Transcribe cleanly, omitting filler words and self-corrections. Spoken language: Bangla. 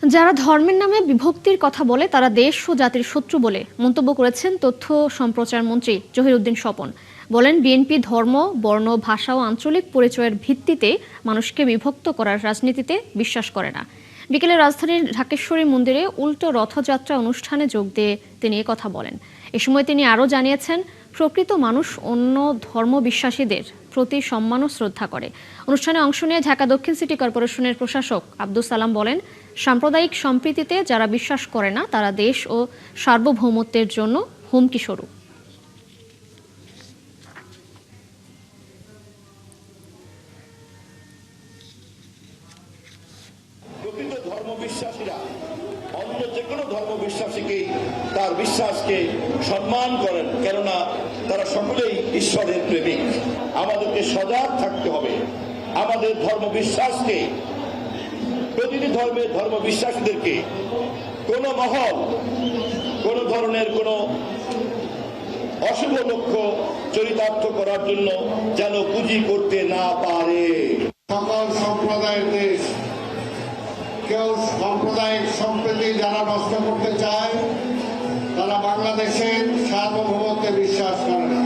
যারা ধর্মের নামে বিভক্তির কথা বলে তারা দেশ ও জাতির শত্রু বলে মন্তব্য করেছেন তথ্য সম্প্রচার মন্ত্রী জহিরুদ্দিন স্বপন। বলেন, বিএনপি ধর্ম, বর্ণ, ভাষা ও আঞ্চলিক পরিচয়ের ভিত্তিতে মানুষকে বিভক্ত করার রাজনীতিতে বিশ্বাস করে না। বিকেলে রাজধানীর ঢাকেশ্বরী মন্দিরে উল্টো রথযাত্রা অনুষ্ঠানে যোগ দিয়ে তিনি কথা বলেন। এ সময় তিনি আরও জানিয়েছেন, প্রকৃত মানুষ অন্য ধর্ম বিশ্বাসীদের প্রতি সম্মান ও শ্রদ্ধা করে। অনুষ্ঠানে অংশ নিয়ে ঢাকা দক্ষিণ সিটি কর্পোরেশনের প্রশাসক আব্দুস সালাম বলেন, সাম্প্রদায়িক সম্প্রীতিতে যারা বিশ্বাস করে না তারা দেশ ও সার্বভৌমত্বের জন্য হুমকি স্বরূপ। প্রকৃত ধর্মবিশ্বাসীরা অন্য যে কোনো ধর্মবিশ্বাসীকেই তার বিশ্বাসকে সম্মান করেন, কেননা তারা সকলেই ঈশ্বরের প্রেমিক। আমাদেরকে সজাগ থাকতে হবে। আমাদের ধর্মবিশ্বাসকে, প্রতিটি ধর্মের ধর্মবিশ্বাসীদেরকে কোন মহল কোন ধরনের কোন অশুভ লক্ষ্য চরিতার্থ করার জন্য যেন পুঁজি করতে না পারে। সকল সম্প্রদায়ের দেশ, কেউ সাম্প্রদায়িক সম্প্রীতি যারা নষ্ট করতে চায় তারা বাংলাদেশের সার্বভৌমত্বে বিশ্বাস করে না।